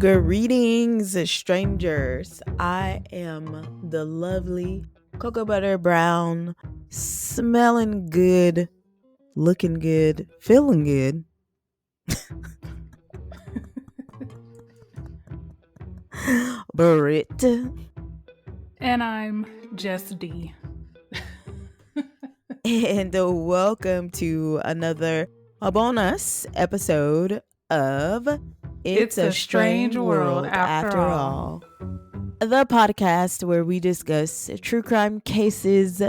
Greetings, strangers. I am the lovely cocoa butter brown, smelling good, looking good, feeling good. Brit. And I'm Jess D. And welcome to another bonus episode of It's a Strange World After All. The podcast where we discuss true crime cases,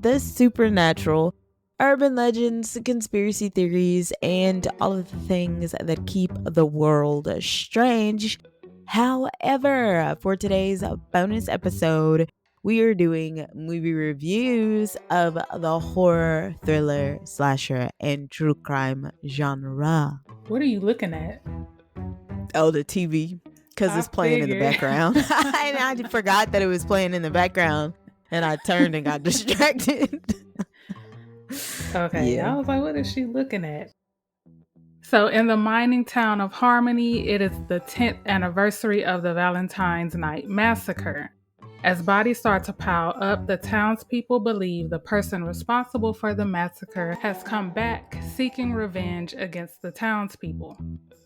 the supernatural, urban legends, conspiracy theories, and all of the things that keep the world strange. However, for today's bonus episode, we are doing movie reviews of the horror, thriller, slasher, and true crime genre. What are you looking at? Oh, the TV. Because it's playing in the background. And I forgot that it was playing in the background. And I turned and got distracted. Okay, yeah. I was like, what is she looking at? So in the mining town of Harmony, it is the 10th anniversary of the Valentine's Night massacre. As bodies start to pile up, the townspeople believe the person responsible for the massacre has come back seeking revenge against the townspeople.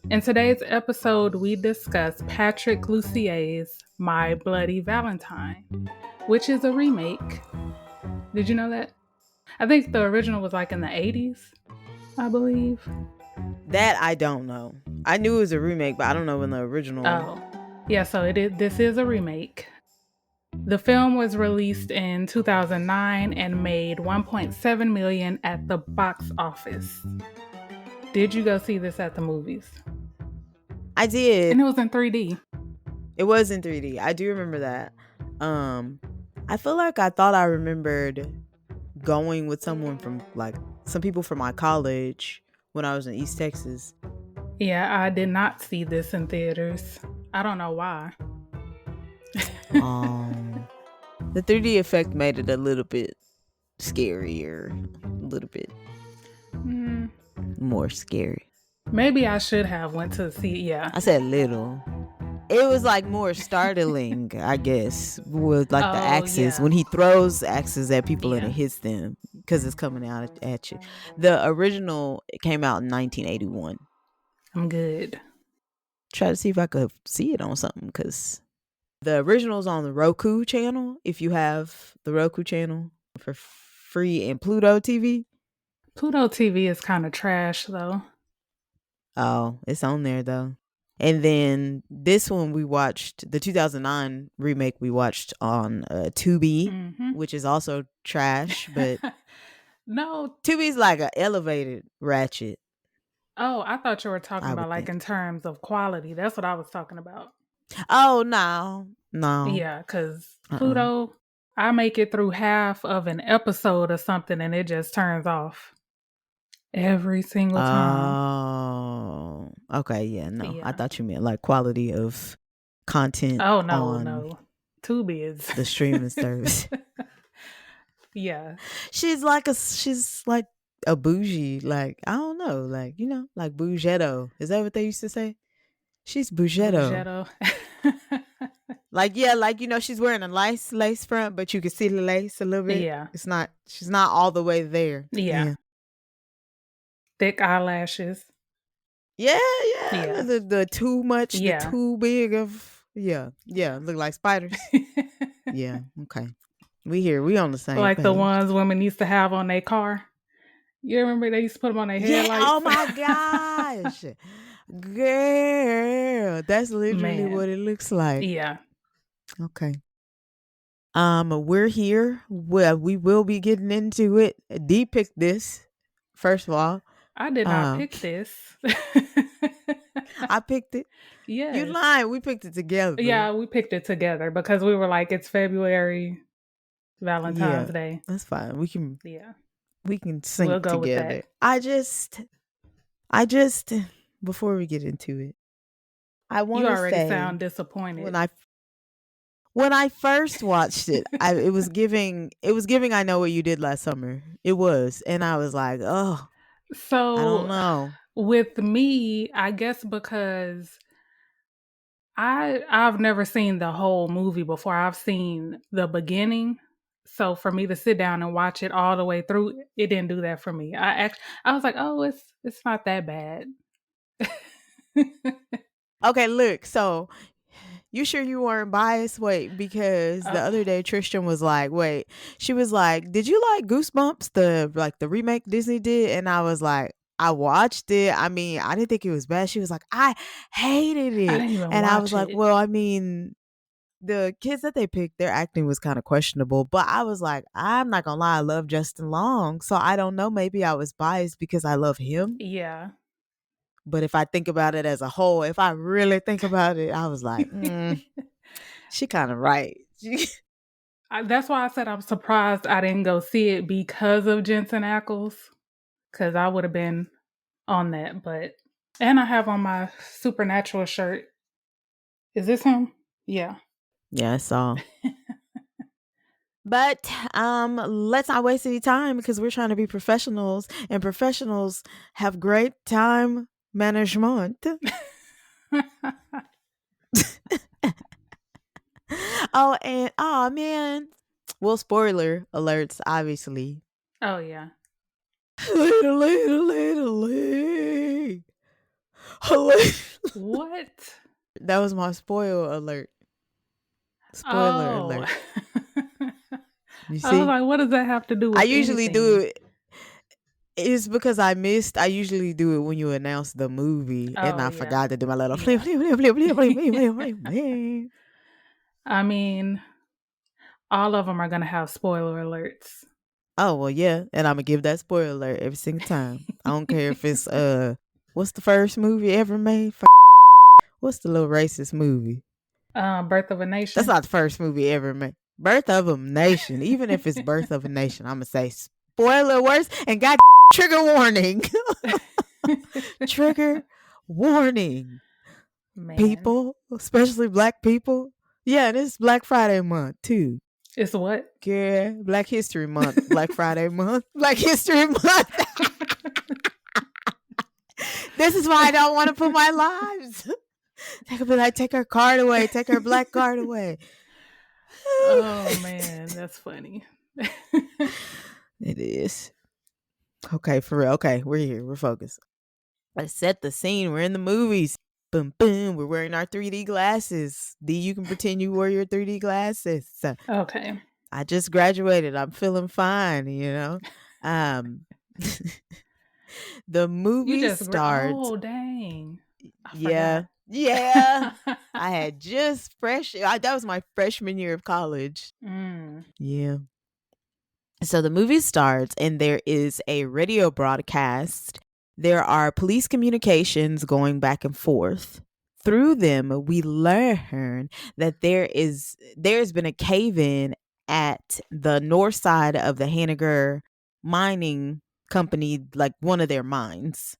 In today's episode, we discuss Patrick Lussiers' My Bloody Valentine, which is a remake. Did you know that? I think the original was like in the 80s, I believe. That I don't know. I knew it was a remake, but I don't know when the original. Oh, yeah. So it is. This is a remake. The film was released in 2009 and made $1.7 million at the box office. Did you go see this at the movies? I did. And it was in 3D. It was in 3D. I do remember that. I feel like I thought I remembered going with someone from, like, some people from my college when I was in East Texas. Yeah, I did not see this in theaters. I don't know why. The 3D effect made it a little bit scarier. A little bit more scary. Maybe I should have went to see, yeah. I said little. It was like more startling, I guess, with like the axes. Yeah. When he throws axes at people and it hits them because it's coming out at you. The original came out in 1981. I'm good. Try to see if I could see it on something because the original's on the Roku channel. If you have the Roku channel for free, and Pluto TV. Pluto TV is kind of trash though. Oh, it's on there though. And then this one we watched, the 2009 remake we watched on Tubi, which is also trash, but no, Tubi's like an elevated ratchet. Oh, I thought you were talking about like in terms of quality. That's what I was talking about. Oh, no. Yeah, because Pluto, I make it through half of an episode or something and it just turns off. Every single time. Oh, okay, yeah, no. Yeah. I thought you meant like quality of content. Oh, no. Tubi is the streaming service. Yeah. She's like a bougie, like, I don't know, like, you know, like bougetto. Is that what they used to say? She's bougetto. Like, yeah, like, you know, she's wearing a nice lace front, but you can see the lace a little bit. Yeah. She's not all the way there. Yeah. Thick eyelashes. Yeah. The too much, the too big of, look like spiders. Yeah, okay. We on the same like page. The ones women used to have on their car. You remember they used to put them on their headlights? Yeah, oh my gosh. Girl, that's literally what it looks like. Yeah. Okay. We're here. We will be getting into it. Dee picked this, first of all. I did not pick this. I picked it. Yeah. You lying. We picked it together. Yeah, we picked it together because we were like, it's February, Valentine's Day. That's fine. We can sync we'll go together. With that. I just before we get into it, I want to say, you already sound disappointed. When I first watched it, it was giving I Know What You Did Last Summer. It was, and I was like, oh. So I don't know. With me, I guess because I've never seen the whole movie before. I've seen the beginning. So for me to sit down and watch it all the way through, it didn't do that for me. I was like, oh, it's not that bad. Okay, look, so you sure you weren't biased? Wait, because the Oh, other day Tristan was like, wait, she was like, did you like Goosebumps, the remake Disney did? And I was like, I watched it. I mean, I didn't think it was bad. She was like, I hated I it. didn't even And I was watch like, it. well, I mean, the kids that they picked, their acting was kind of questionable. But I was like, I'm not gonna lie, I love Justin Long. So I don't know. Maybe I was biased because I love him. Yeah. But if I think about it as a whole, if I really think about it, I was like, she kind of right. That's why I said I'm surprised I didn't go see it because of Jensen Ackles, because I would have been on that. And I have on my Supernatural shirt. Is this him? Yeah. Yeah, I saw. But let's not waste any time because we're trying to be professionals, and professionals have great time management. Oh, and oh man. Well, spoiler alerts, obviously. Oh yeah. What? That was my spoil alert. Spoiler Oh. alert. You I was see? like, what does that have to do I with usually do anything? it. It's because I missed. I usually do it when you announce the movie, and Oh I yeah. forgot to do my little flip, Yeah. flip, flip, flip, flip, flip, flip, flip, flip, flip. I mean, all of them are gonna have spoiler alerts. Oh well, yeah, and I'm gonna give that spoiler alert every single time. I don't care if it's what's the first movie ever made? What's the little racist movie? Birth of a That's Nation. not the first movie ever made. Birth of a Nation. Even if it's Birth of a Nation, I'm gonna say spoiler words and God trigger warning. Trigger warning. Man. People, especially black people. Yeah, and it's Black Friday month too. It's what? Yeah, Black History Month, Black Friday month, Black History Month. This is why I don't want to put my lives. They could be like, take her card away, take her black card away. Oh man, that's funny. It is. Okay, for real. Okay, we're here. We're focused. Let's set the scene. We're in the movies. Boom, boom. We're wearing our 3D glasses. D, you can pretend you wore your 3D glasses. Okay. I just graduated. I'm feeling fine, The You movie just starts. oh dang. I Yeah. forgot. Yeah. I had just that was my freshman year of college. Yeah. So the movie starts and there is a radio broadcast. There are police communications going back and forth. Through them, we learn that there's been a cave-in at the north side of the Hanniger mining company, like one of their mines.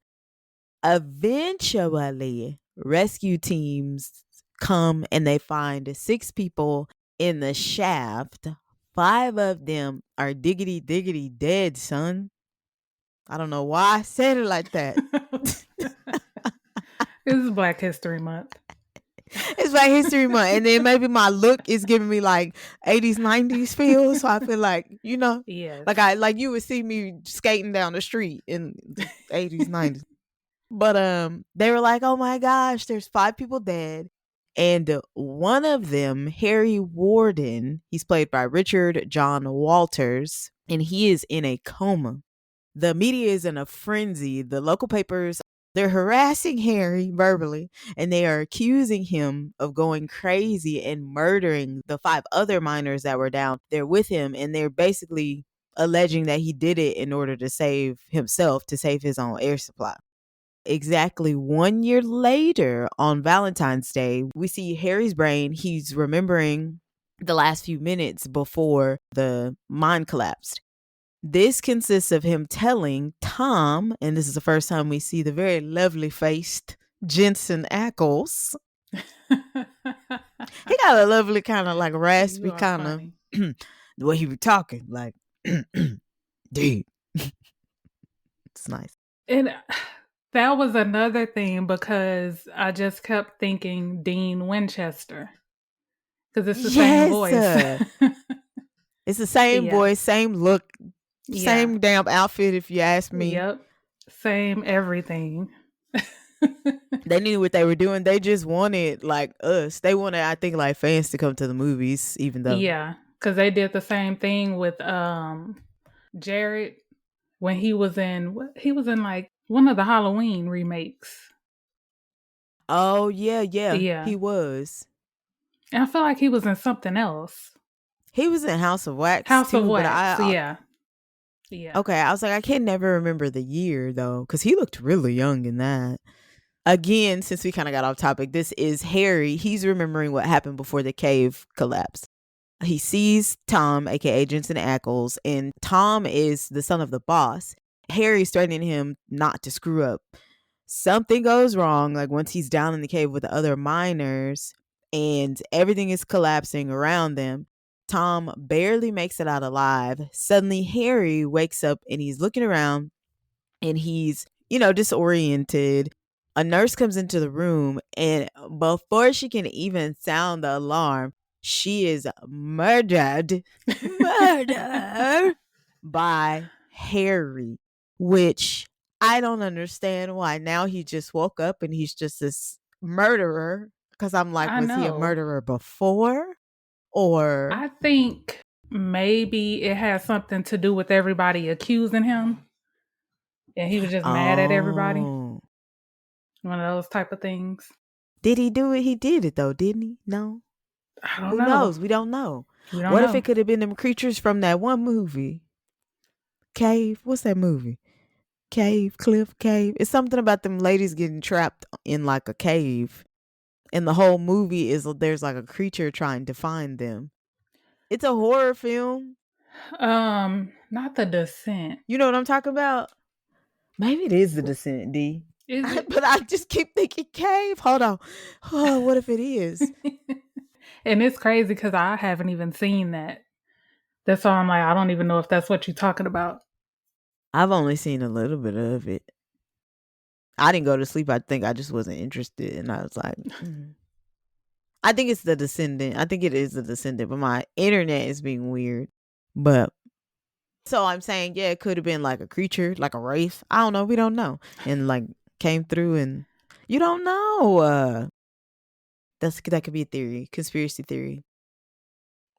Eventually, rescue teams come and they find 6 people in the shaft. 5 of them are diggity diggity dead, son. I don't know why I said it like that. This is Black History Month. It's Black History Month, and then maybe my look is giving me like 80s, 90s feel. So I feel like, Yes. like you would see me skating down the street in the 80s, 90s. But they were like, oh my gosh, there's 5 people dead. And one of them, Harry Warden, he's played by Richard John Walters, and he is in a coma. The media is in a frenzy. The local papers, they're harassing Harry verbally, and they are accusing him of going crazy and murdering the 5 other miners that were down there with him. And they're basically alleging that he did it in order to save himself, to save his own air supply. Exactly 1 year later, on Valentine's Day, we see Harry's brain. He's remembering the last few minutes before the mine collapsed. This consists of him telling Tom, and this is the first time we see the very lovely faced Jensen Ackles. He got a lovely kind of like raspy kind of the way he was talking, like, dude. It's nice. And That was another thing because I just kept thinking Dean Winchester because it's the same Yes. voice. It's the same Yeah. voice, same look, Yeah. same damn outfit, if you ask me. Yep. Same everything. They knew what they were doing. They just wanted, like, us. They wanted, I think, like, fans to come to the movies, even though. Yeah, because they did the same thing with Jared when he was in like one of the Halloween remakes. Oh, yeah. Yeah. He was. And I feel like he was in something else. He was in House of Wax, House of too, but Wax, yeah. Okay, I was like, I can never remember the year, though, because he looked really young in that. Again, since we kind of got off topic, this is Harry. He's remembering what happened before the cave collapsed. He sees Tom, aka Jensen Ackles, and Tom is the son of the boss. Harry's threatening him not to screw up. Something goes wrong, like once he's down in the cave with the other miners, and everything is collapsing around them. Tom barely makes it out alive. Suddenly, Harry wakes up and he's looking around and he's, disoriented. A nurse comes into the room, and before she can even sound the alarm, she is murdered by Harry, which I don't understand why. Now he just woke up and he's just this murderer. Because I'm like, was he a murderer before? Or I think maybe it has something to do with everybody accusing him. And he was just mad at everybody. One of those type of things. Did he do it? He did it though, didn't he? No. I don't know. Who knows? We don't know. What if it could have been them creatures from that one movie? Cave? What's that movie? Cliff Cave. It's something about them ladies getting trapped in like a cave. And the whole movie is there's like a creature trying to find them. It's a horror film. Not The Descent. You know what I'm talking about? Maybe it is The Descent, D. But I just keep thinking cave. Hold on. Oh, what if it is? And it's crazy because I haven't even seen that. That's why I'm like, I don't even know if that's what you're talking about. I've only seen a little bit of it. I didn't go to sleep. I think I just wasn't interested. And I was like, I think it's The Descendant. I think it is The Descendant. But my internet is being weird. But so I'm saying, yeah, it could have been like a creature, like a wraith. I don't know. We don't know. And like came through and you don't know. That could be a theory, conspiracy theory.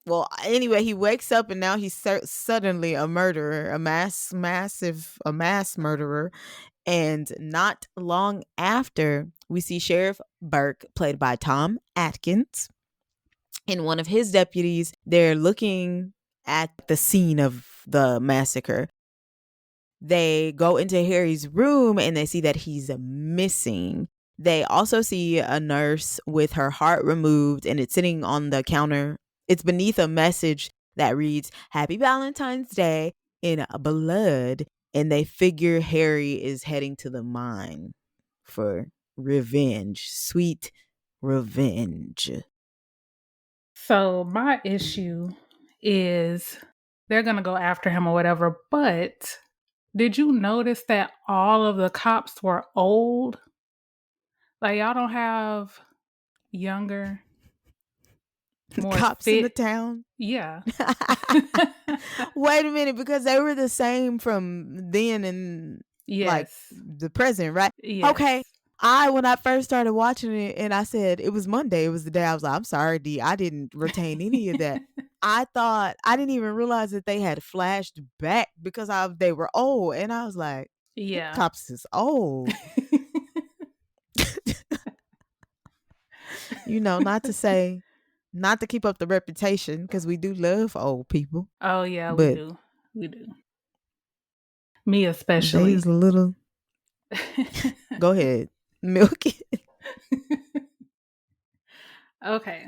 Well, anyway, he wakes up and now he's suddenly a murderer, a mass murderer. And not long after, we see Sheriff Burke, played by Tom Atkins, and one of his deputies. They're looking at the scene of the massacre. They go into Harry's room and they see that he's missing. They also see a nurse with her heart removed and it's sitting on the counter. It's beneath a message that reads, "Happy Valentine's Day," in blood. And they figure Harry is heading to the mine for revenge. Sweet revenge. So my issue is they're going to go after him or whatever, but did you notice that all of the cops were old? Like, y'all don't have younger, more cops fit in the town? Yeah. Wait a minute, because they were the same from then and like the present, right? Yes. Okay. When I first started watching it and I said it was Monday, it was the day I was like, I'm sorry, D, I didn't retain any of that. I didn't even realize that they had flashed back because they were old. And I was like, yeah, cops is old. Not to keep up the reputation because we do love old people. Oh, yeah, we do. We do. Me especially. They's a little. Go ahead. Milk it. Okay.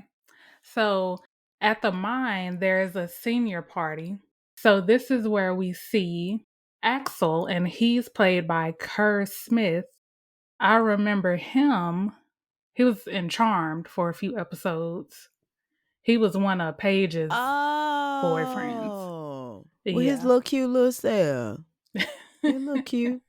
So at the mine, there is a senior party. So this is where we see Axel, and he's played by Kerr Smith. I remember him. He was in Charmed for a few episodes. He was one of Paige's boyfriends. With his little cute little self. He look cute.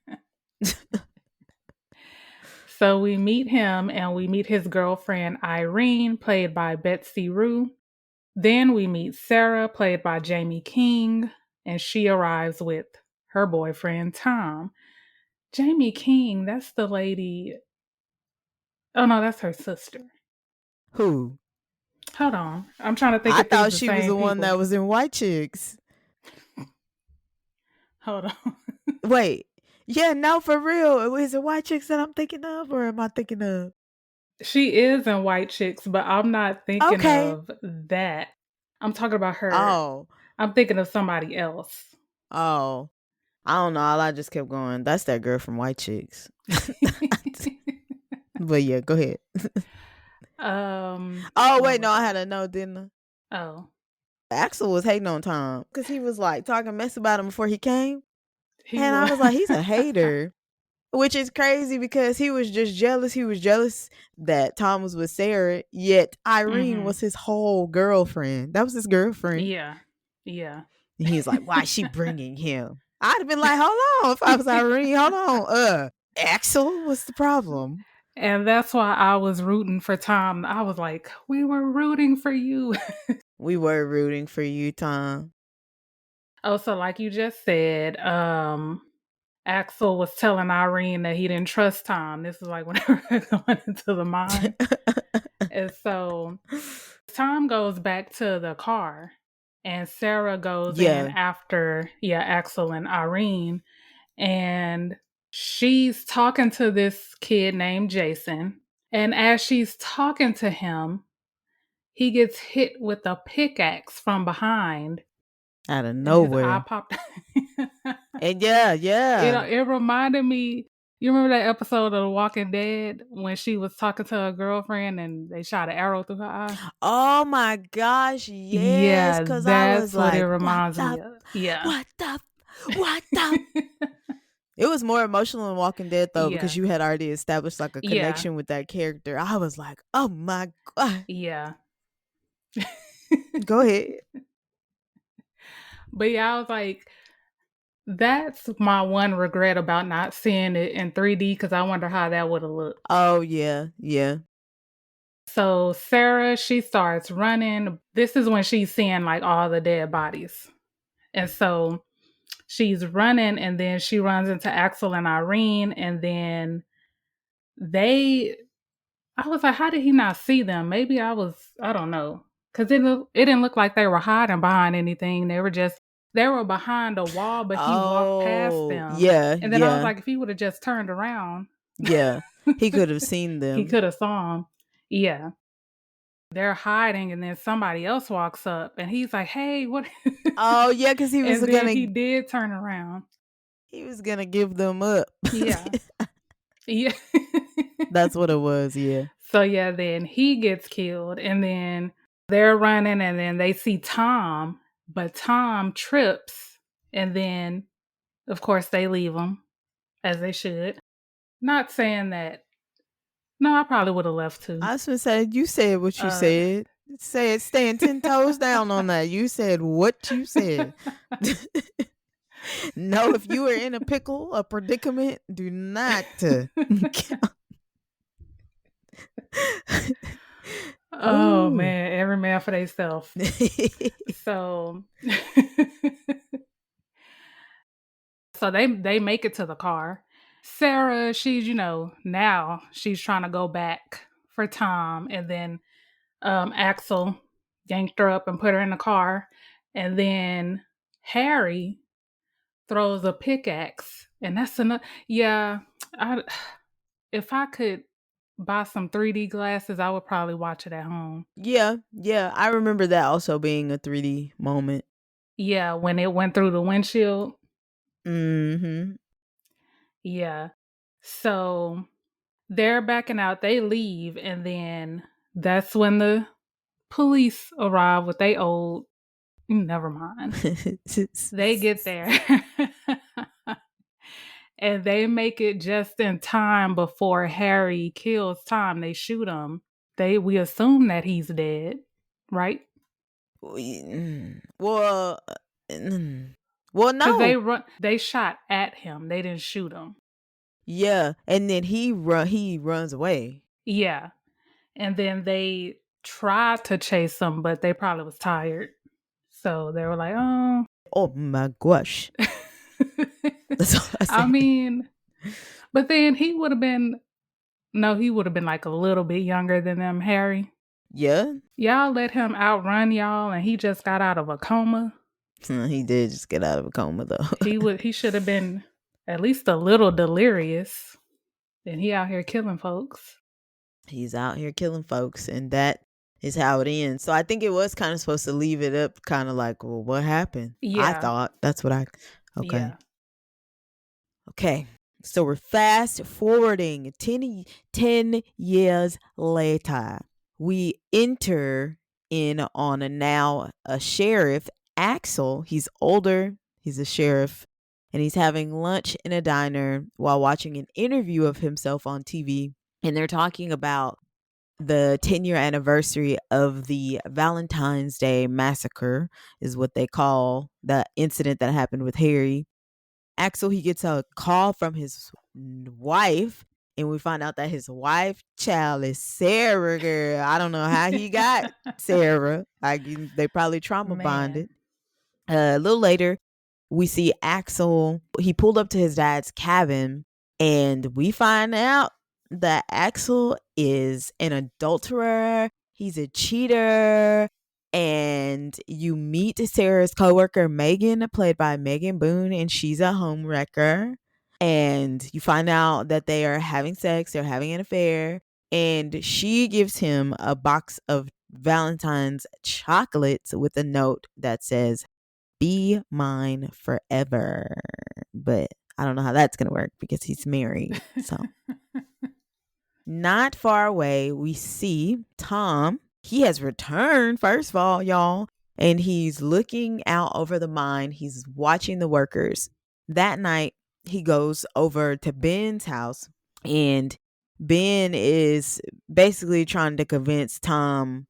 So we meet him and we meet his girlfriend Irene, played by Betsy Rue. Then we meet Sarah, played by Jamie King, and she arrives with her boyfriend Tom. Jamie King, that's the lady. Oh no, that's her sister. Who? Hold on. I'm trying to think I if these thought the she was same the one that people. was in White Chicks. Hold on. Wait. Yeah, no, for real. Is it White Chicks that I'm thinking of, or am I thinking of? She is in White Chicks, but I'm not thinking Okay. of that. I'm talking about her. Oh. I'm thinking of somebody else. Oh. I don't know. All I just kept going, that's that girl from White Chicks. But yeah, go ahead. Oh, what wait, no, was I it? had a no, didn't I? Oh, Axel was hating on Tom because he was like talking mess about him before he came. he And I was. was like, he's a hater. Which is crazy because he was just jealous. He was jealous that Tom was with Sarah, yet Irene Mm-hmm. was his whole girlfriend. That was his girlfriend. Yeah. Yeah. And he's like, why is she bringing him? I'd have been like, hold on. If I was Irene, hold on. Axel, what's the problem? And that's why I was rooting for Tom. I was like, we were rooting for you. We were rooting for you, Tom. Oh, so like you just said, Axel was telling Irene that he didn't trust Tom. This is like whenever they're going into the mine. And so Tom goes back to the car and Sarah goes in Yeah. after, Axel and Irene. And she's talking to this kid named Jason. And as she's talking to him, he gets hit with a pickaxe from behind. Out of And his eye nowhere. popped. And yeah. It reminded me. You remember that episode of The Walking Dead when she was talking to her girlfriend and they shot an arrow through her eye? Oh my gosh, yes. Yeah, Cause I was that's what it like, what reminds me the of. Yeah. what the what the It was more emotional in Walking Dead though, because Yeah. you had already established like a Yeah. connection with that character. I was like, oh my god. Yeah. Go ahead. But yeah, I was like, that's my one regret about not seeing it in 3D because I wonder how that would have looked. Oh yeah. So Sarah, she starts running. This is when she's seeing like all the dead bodies. And so she's running and then she runs into Axel and Irene. And then I was like, how did he not see them? Maybe I don't know. Because it didn't look like they were hiding behind anything. They were behind a wall, but he walked past Oh them. yeah, And then I was yeah, like, if he would have just turned around, yeah. He could have seen he them. could have saw him. Yeah. They're hiding, and then somebody else walks up, and he's like, "Hey, what?" Oh yeah, because he was And then gonna he did turn around. give them up. Yeah, yeah. That's what it was. Yeah. So yeah, then he gets killed, and then they're running, and then they see Tom, but Tom trips, and then of course they leave him as they should. Not saying that. No, I probably would have left too. I was gonna say, you said what you Uh, said. Say it, staying 10 toes down on that. You said what you said. No, if you are in a pickle, a predicament, do not. Oh man, every man for themselves. So so they make it to the car. Sarah, she's now she's trying to go back for Tom, and then Axel yanked her up and put her in the car, and then Harry throws a pickaxe, and that's enough. Yeah, if I could buy some 3D glasses, I would probably watch it at home. Yeah. I remember that also being a 3D moment. Yeah, when it went through the windshield. Mm-hmm. Yeah. So they're backing out, they leave, and then that's when the police arrive with they old. Never mind. They get there. And they make it just in time before Harry kills Tom. They shoot him. We assume that he's dead, right? Well, well, Because no. they shot at him. They didn't shoot him. Yeah, and then he runs away. Yeah. And then they tried to chase him, but they probably was tired. So they were like, oh. Oh my gosh. That's all I I say. mean, but then he would have been like a little bit younger than them, Harry. Yeah. Y'all let him outrun y'all and he just got out of a coma. He did just get out of a coma though. He should have been at least a little delirious. And he out here killing folks. He's out here killing folks, and that is how it ends. So I think it was kind of supposed to leave it up kind of like, well, what happened? Yeah. I thought. That's what okay. Yeah. Okay. So we're fast forwarding 10 years later. We enter in on a sheriff, Axel. He's older. He's a sheriff. And he's having lunch in a diner while watching an interview of himself on TV. And they're talking about the 10-year anniversary of the Valentine's Day massacre, is what they call the incident that happened with Harry. Axel, he gets a call from his wife, and we find out that his wife, child, is Sarah, girl. I don't know how he got Sarah. They probably trauma bonded. A little later, we see Axel. He pulled up to his dad's cabin, and we find out that Axel is an adulterer. He's a cheater. And you meet Sarah's coworker, Megan, played by Megan Boone, and she's a homewrecker. And you find out that they are having sex, they're having an affair, and she gives him a box of Valentine's chocolates with a note that says, "Be mine forever." But I don't know how that's going to work because he's married. So not far away, we see Tom. He has returned, first of all, y'all, and he's looking out over the mine. He's watching the workers. That night, he goes over to Ben's house, and Ben is basically trying to convince Tom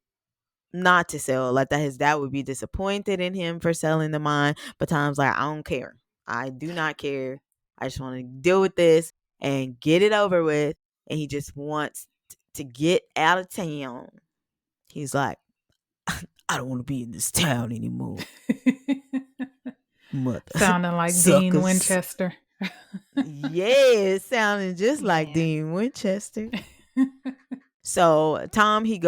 not to sell, like that his dad would be disappointed in him for selling the mine. But Tom's like, I don't care. I do not care. I just want to deal with this and get it over with. And he just wants to get out of town. He's like, I don't want to be in this town anymore. Mother. Sounding like suckers. Dean Winchester. Yeah, sounding just like Dean Winchester. So Tom, he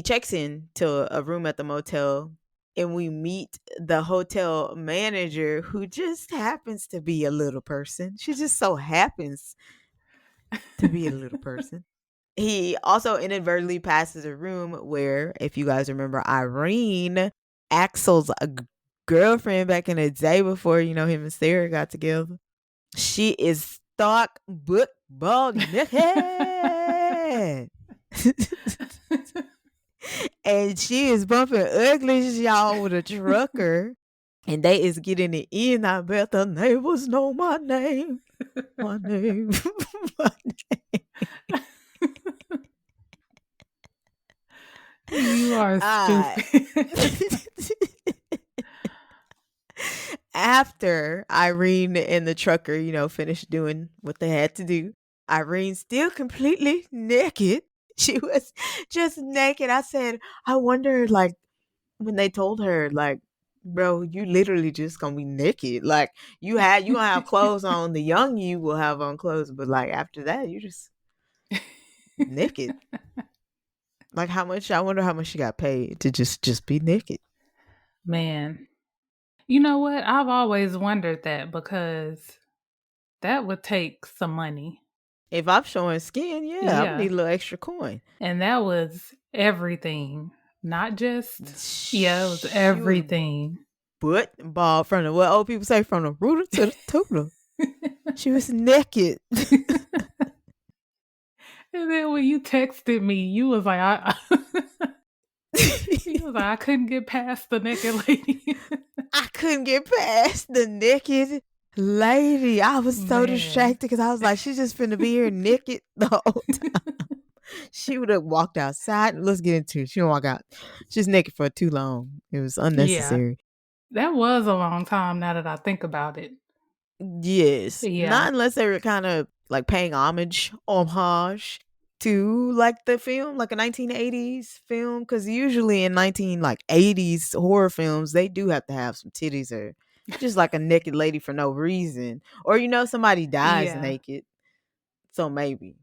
checks in to a room at the motel, and we meet the hotel manager, who just happens to be a little person. She just so happens to be a little person. He also inadvertently passes a room where, if you guys remember, Irene, Axel's girlfriend back in the day before, him and Sarah got together, she is stark butt bald naked. And she is bumping ugly, y'all, with a trucker. And they is getting it in. I bet the neighbors know my name. My name. My name. You are stupid. After Irene and the trucker, finished doing what they had to do, Irene still completely naked. She was just naked. I said, I wonder, like, when they told her, like, bro, you literally just gonna be naked. Like, you gonna have clothes on. The young you will have on clothes, but like after that, you just naked. Like, I wonder how much she got paid to just be naked. Man. You know what? I've always wondered that, because that would take some money. If I'm showing skin, yeah. I need a little extra coin. And that was everything. Not just, it was everything. Butt ball from the, what old people say, from the rooter to the tutor. She was naked. And then when you texted me, you was like, I couldn't get past the naked lady. I couldn't get past the naked lady. I was so distracted because I was like, she's just finna be here naked the whole time. She would have walked outside. Let's get into it. She didn't walk out. She's naked for too long. It was unnecessary. Yeah. That was a long time now that I think about it. Yes. Yeah. Not unless they were kind of like paying homage to like the film, like a 1980s film, because usually in 1980s horror films they do have to have some titties or just like a naked lady for no reason, or somebody dies Yeah. naked. So maybe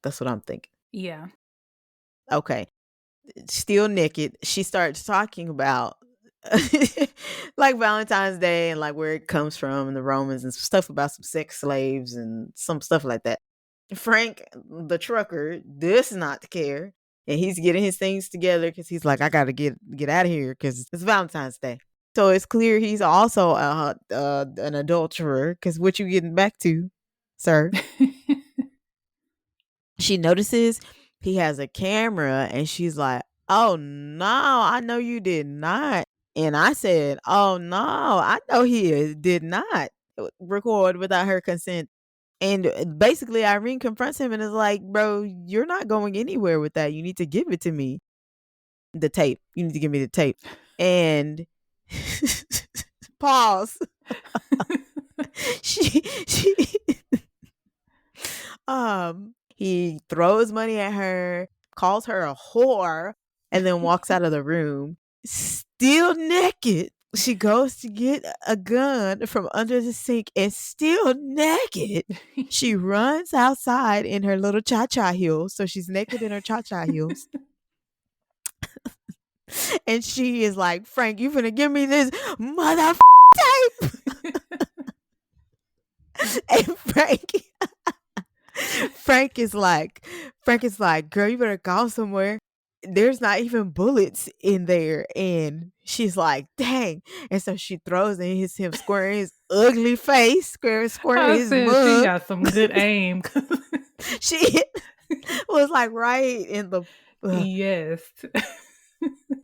that's what I'm thinking. Yeah. Okay, still naked. She starts talking about like Valentine's Day and like where it comes from and the Romans and stuff about some sex slaves and some stuff like that. Frank, the trucker, does not care. And he's getting his things together because he's like, I got to get out of here because it's Valentine's Day. So it's clear he's also an adulterer because what you getting back to, sir? She notices he has a camera and she's like, oh no, I know you did not. And I said, oh no, I know he did not record without her consent. And basically, Irene confronts him and is like, bro, you're not going anywhere with that. You need to give it to me. The tape. You need to give me the tape. And pause. she he throws money at her, calls her a whore, and then walks out of the room. Still naked. She goes to get a gun from under the sink and still naked. She runs outside in her little cha-cha heels. So she's naked in her cha-cha heels. And she is like, Frank, you finna give me this mother tape. And Frank is like, girl, you better go somewhere. There's not even bullets in there. And she's like, dang. And so she throws and hits him square in his ugly face, square in his mug. She got some good aim. She was like right in the yes.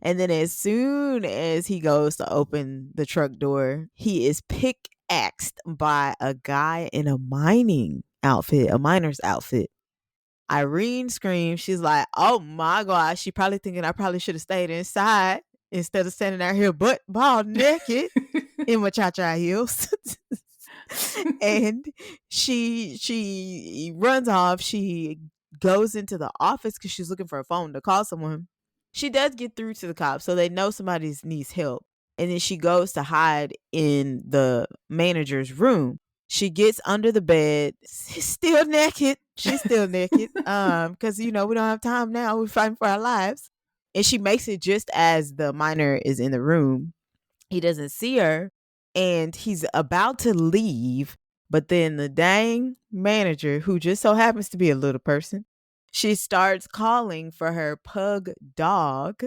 And then as soon as he goes to open the truck door, he is pickaxed by a guy in a miner's outfit. Irene screams. She's like, oh my gosh. She probably thinking I probably should have stayed inside instead of standing out here butt ball naked in my cha-cha heels. And she runs off. She goes into the office because she's looking for a phone to call someone. She does get through to the cops, so they know somebody needs help. And then she goes to hide in the manager's room. She gets under the bed, still naked. She's still naked. Because we don't have time now. We're fighting for our lives. And she makes it just as the miner is in the room. He doesn't see her, and he's about to leave. But then the dang manager, who just so happens to be a little person, she starts calling for her pug dog,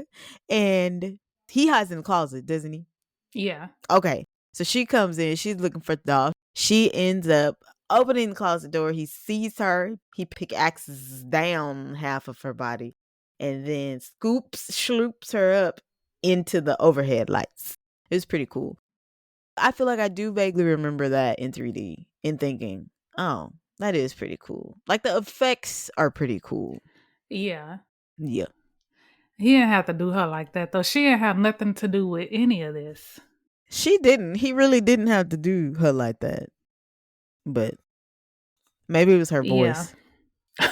and he hides in the closet, doesn't he? Yeah. Okay. So she comes in. She's looking for the dog. She ends up opening the closet door. He sees her. He pickaxes down half of her body and then sloops her up into the overhead lights. It was pretty cool. I feel like I do vaguely remember that in 3D and thinking, oh, that is pretty cool. Like the effects are pretty cool. Yeah. Yeah. He didn't have to do her like that, though. She didn't have nothing to do with any of this. She didn't. He really didn't have to do her like that. But maybe it was her voice. Yeah.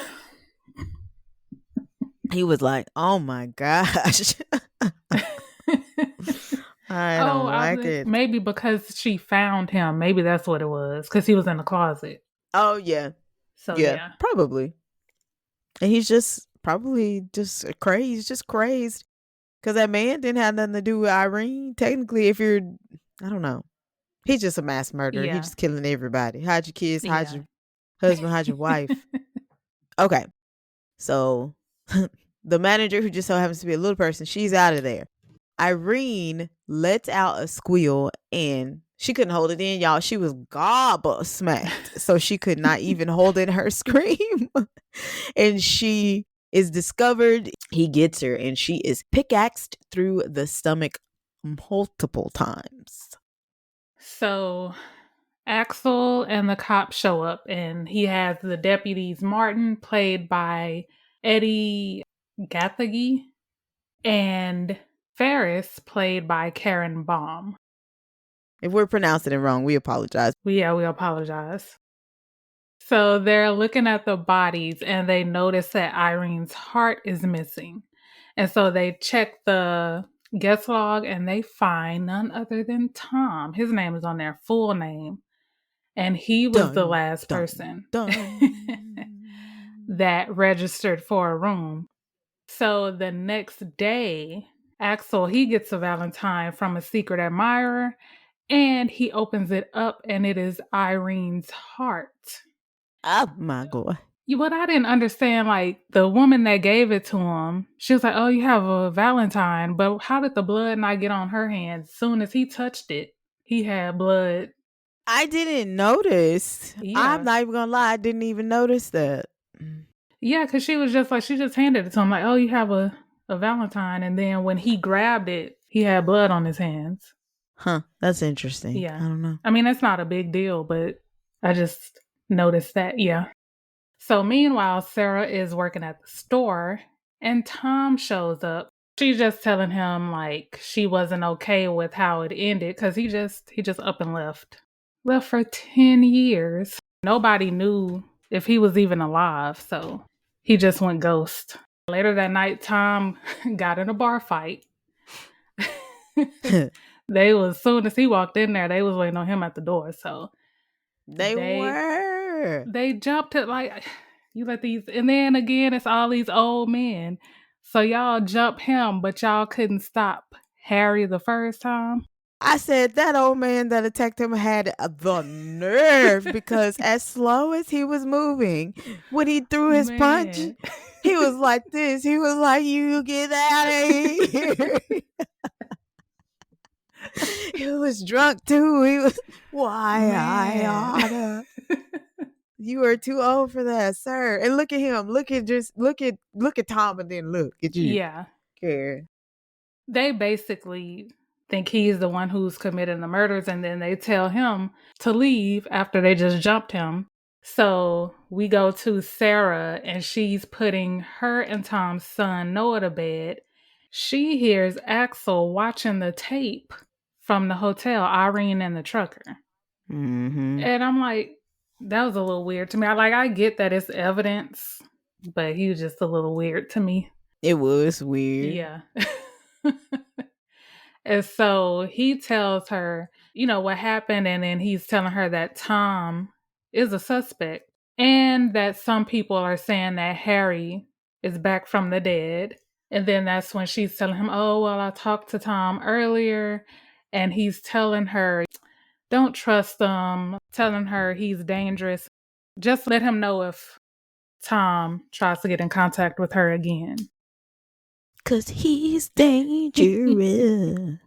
He was like, oh my gosh. I don't like it. Maybe because she found him. Maybe that's what it was. Because he was in the closet. Oh, yeah. So, yeah. Probably. And he's just probably just crazed. Because that man didn't have nothing to do with Irene. Technically, if you're, I don't know. He's just a mass murderer. Yeah. He's just killing everybody. Hide your kids, hide your husband, hide your wife. Okay. So the manager, who just so happens to be a little person, she's out of there. Irene lets out a squeal and she couldn't hold it in, y'all. She was gobsmacked. So she could not even hold in her scream. And she is discovered. He gets her and she is pickaxed through the stomach multiple times. So Axel and the cop show up and he has the deputies Martin, played by Eddie Gathegi, and Ferris, played by Karen Baum. If we're pronouncing it wrong, we apologize. We apologize. So they're looking at the bodies and they notice that Irene's heart is missing. And so they check the guest log and they find none other than Tom. His name is on there, full name. And he was the last person that registered for a room. So the next day, Axel, he gets a Valentine from a secret admirer and he opens it up and it is Irene's heart. Oh my God. What I didn't understand, like the woman that gave it to him, she was like, "Oh, you have a Valentine," but how did the blood not get on her hands? As soon as he touched it, he had blood. I didn't notice. Yeah. I'm not even gonna lie, I didn't even notice that. Yeah, because she was just like, she just handed it to him, like, "Oh, you have a Valentine," and then when he grabbed it, he had blood on his hands. Huh, that's interesting. Yeah. I don't know. I mean, that's not a big deal, but I just noticed that, yeah. So meanwhile, Sarah is working at the store and Tom shows up. She's just telling him like she wasn't okay with how it ended because he just up and left. Left for 10 years. Nobody knew if he was even alive, so he just went ghost. Later that night, Tom got in a bar fight. As soon as he walked in there, they was waiting on him at the door, so they were. They jumped it like, you let these, and then again, it's all these old men. So y'all jump him, but y'all couldn't stop Harry the first time. I said that old man that attacked him had the nerve because as slow as he was moving, when he threw his punch, he was like this. He was like, "You get out of here." He was drunk too. He was, "Why I oughta." You are too old for that, sir. And look at him. Look at Tom, and then look at you. Yeah. Care. They basically think he's the one who's committing the murders, and then they tell him to leave after they just jumped him. So we go to Sarah, and she's putting her and Tom's son Noah to bed. She hears Axel watching the tape from the hotel, Irene and the trucker. Mm-hmm. And I'm like, that was a little weird to me. I get that it's evidence, but he was just a little weird to me. It was weird. Yeah. And so he tells her, what happened, and then he's telling her that Tom is a suspect and that some people are saying that Harry is back from the dead. And then that's when she's telling him, "Oh, well, I talked to Tom earlier," and he's telling her, "Don't trust him," telling her he's dangerous. Just let him know if Tom tries to get in contact with her again. 'Cause he's dangerous.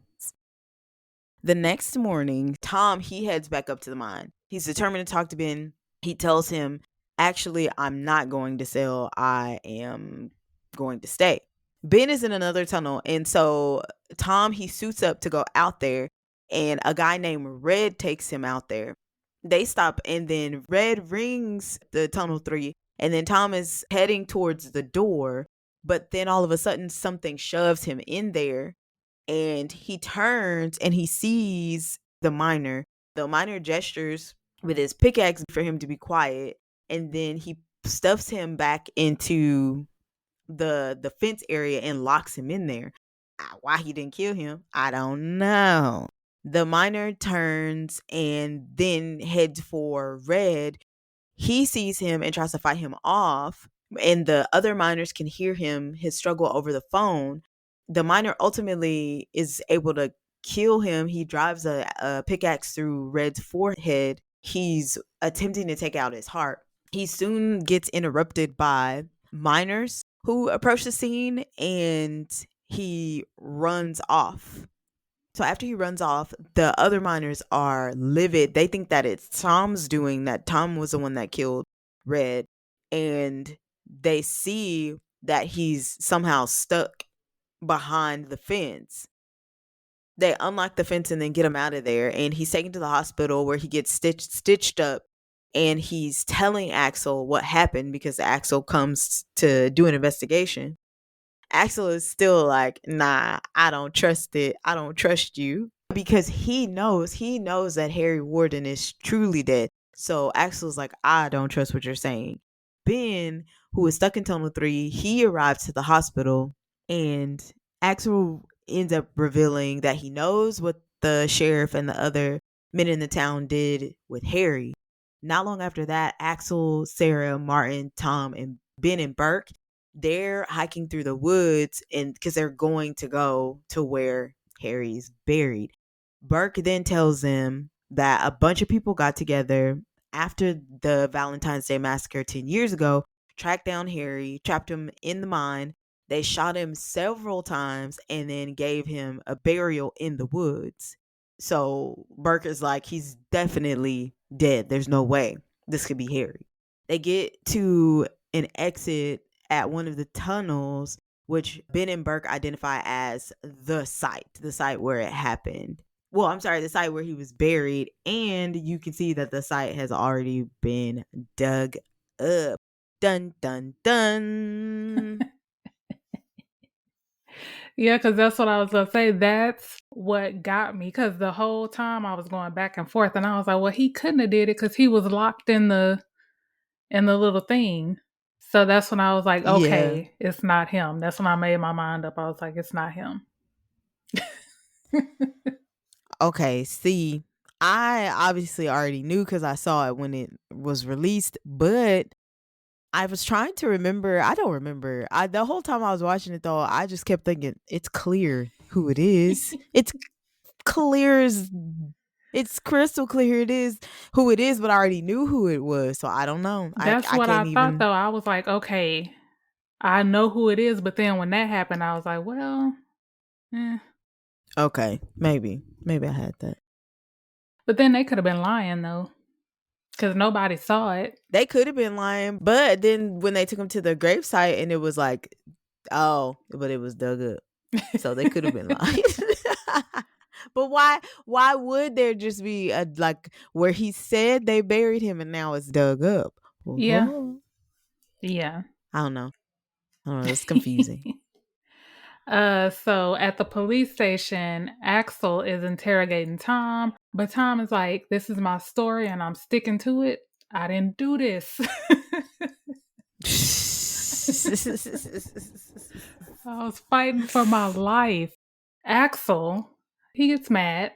The next morning, Tom, he heads back up to the mine. He's determined to talk to Ben. He tells him, "Actually, I'm not going to sell. I am going to stay." Ben is in another tunnel, and so Tom, he suits up to go out there, and a guy named Red takes him out there. They stop, and then Red rings the tunnel 3, and then Tom is heading towards the door, but then all of a sudden something shoves him in there, and he turns and he sees the miner. The miner gestures with his pickaxe for him to be quiet, and then he stuffs him back into the fence area and locks him in there. Why he didn't kill him, I don't know. The miner turns and then heads for Red. He sees him and tries to fight him off, and the other miners can hear his struggle over the phone. The miner ultimately is able to kill him. He drives a pickaxe through Red's forehead. He's attempting to take out his heart. He soon gets interrupted by miners who approach the scene, and he runs off. So after he runs off, the other miners are livid. They think that it's Tom's doing, that Tom was the one that killed Red, and they see that he's somehow stuck behind the fence. They unlock the fence and then get him out of there, and he's taken to the hospital where he gets stitched up, and he's telling Axel what happened because Axel comes to do an investigation. Axel is still like, "Nah, I don't trust it. I don't trust you," because he knows that Harry Warden is truly dead. So Axel's like, I don't trust what you're saying. Ben, who is stuck in Tunnel 3, he arrives to the hospital, and Axel ends up revealing that he knows what the sheriff and the other men in the town did with Harry. Not long after that, Axel, Sarah, Martin, Tom, and Ben and Burke, they're hiking through the woods, and because they're going to go to where Harry's buried. Burke then tells them that a bunch of people got together after the Valentine's Day massacre 10 years ago, tracked down Harry, trapped him in the mine. They shot him several times and then gave him a burial in the woods. So Burke is like, he's definitely dead. There's no way this could be Harry. They get to an exit at one of the tunnels, which Ben and Burke identify as the site where it happened. Well, I'm sorry, the site where he was buried. And you can see that the site has already been dug up. Dun, dun, dun. Yeah, because that's what I was going to say. That's what got me. Because the whole time I was going back and forth, and I was like, well, he couldn't have did it because he was locked in the little thing. So that's when I was like, okay, yeah. It's not him. That's when I made my mind up. I was like, it's not him. Okay, see, I obviously already knew because I saw it when it was released, but I was trying to remember. I don't remember. The whole time I was watching it, though, I just kept thinking, it's clear who it is. It's crystal clear it is who it is, but I already knew who it was, so I don't know. That's what I thought, though. I was like, okay, I know who it is, but then when that happened, I was like, well, Okay, maybe I had that. But then they could have been lying, though, because nobody saw it. They could have been lying, but then when they took him to the gravesite and it was like, oh, but it was dug up. So they could have been lying. But why would there just be a, like, where he said they buried him and now it's dug up? Yeah. Yeah. I don't know. It's confusing. So at the police station, Axel is interrogating Tom, but Tom is like, this is my story and I'm sticking to it. I didn't do this. I was fighting for my life. Axel, he gets mad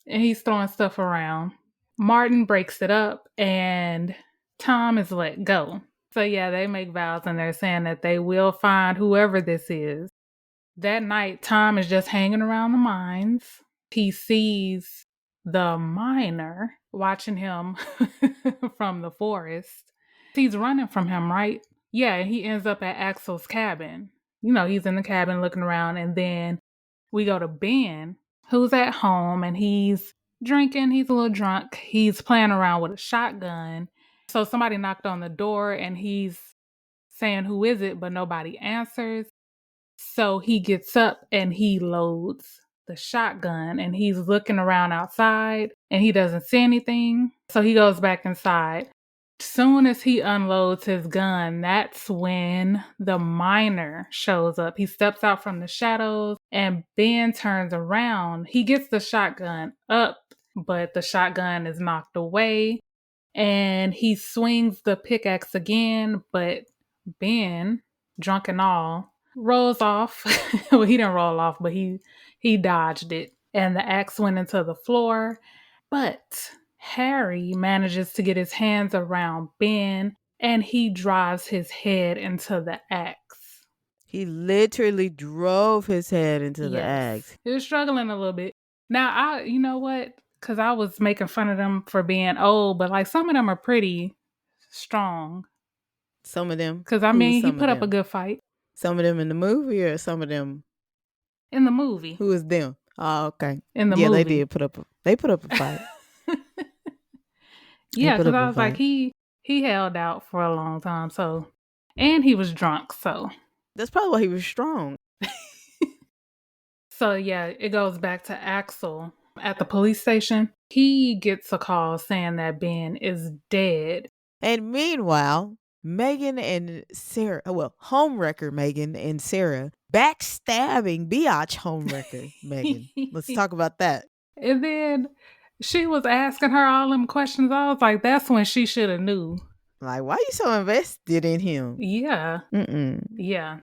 and he's throwing stuff around. Martin breaks it up and Tom is let go. So yeah, they make vows and they're saying that they will find whoever this is. That night, Tom is just hanging around the mines. He sees the miner watching him from the forest. He's running from him, right? Yeah, and he ends up at Axel's cabin. You know, he's in the cabin looking around, and then we go to Ben, who's at home, and he's drinking. He's a little drunk. He's playing around with a shotgun. So somebody knocked on the door, and he's saying, who is it? But nobody answers. So he gets up and he loads the shotgun and he's looking around outside and he doesn't see anything. So he goes back inside. Soon as he unloads his gun, that's when the miner shows up. He steps out from the shadows and Ben turns around. He gets the shotgun up, but the shotgun is knocked away and he swings the pickaxe again, but Ben, drunk and all, rolls off. Well, he didn't roll off, but he dodged it. And the axe went into the floor. But Harry manages to get his hands around Ben and he drives his head into the axe. He literally drove his head into the axe. He was struggling a little bit. Now, you know what? Because I was making fun of them for being old, but like some of them are pretty strong. Some of them. Because I mean, he put up a good fight. Some of them in the movie or some of them? In the movie. Who is them? Oh, okay. In the movie. Yeah, they put up a fight. Yeah, because I was like, he held out for a long time, so. And he was drunk, so. That's probably why he was strong. So yeah, it goes back to Axel at the police station. He gets a call saying that Ben is dead. And meanwhile, Megan and Sarah, homewrecker Megan and Sarah, backstabbing biatch homewrecker Megan. Let's talk about that. And then She was asking her all them questions. I was like, that's when she should have knew. Like, why you so invested in him? Yeah. Mm-mm. Yeah.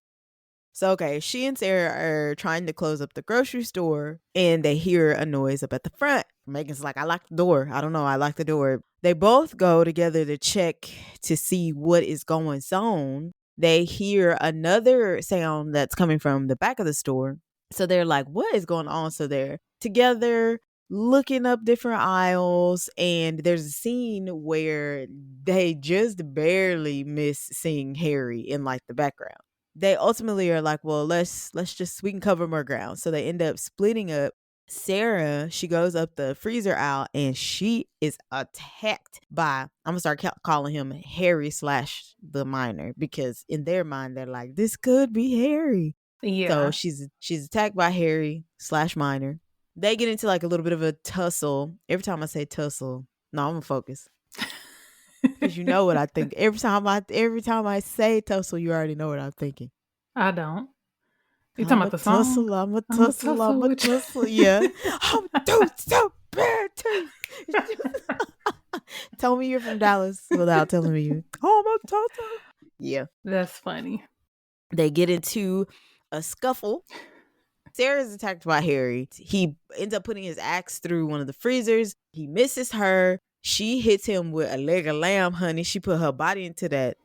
So, okay, she and Sarah are trying to close up the grocery store and they hear a noise up at the front. Megan's like, I locked the door. I don't know. I locked the door. They both go together to check to see what is going on. They hear another sound that's coming from the back of the store. So they're like, what is going on? So they're together looking up different aisles, and there's a scene where they just barely miss seeing Harry in like the background. They ultimately are like, well, let's just, we can cover more ground. So they end up splitting up. Sarah, she goes up the freezer aisle and she is attacked by, I'm gonna start calling him Harry slash the minor, because in their mind they're like, this could be Harry. Yeah. So she's attacked by Harry slash minor. They get into like a little bit of a tussle. Every time I say tussle, no, I'm gonna focus. Because you know what I think. Every time I say tussle, you already know what I'm thinking. I don't. You talking I'm a about the song? tussle, I'm a tussle, I'm a tussle. Yeah. I'm doing so bad to you. Tell me you're from Dallas without telling me you. Oh, I'm a tussle. Yeah. That's funny. They get into a scuffle. Sarah's attacked by Harry. He ends up putting his axe through one of the freezers. He misses her. She hits him with a leg of lamb, honey. She put her body into that.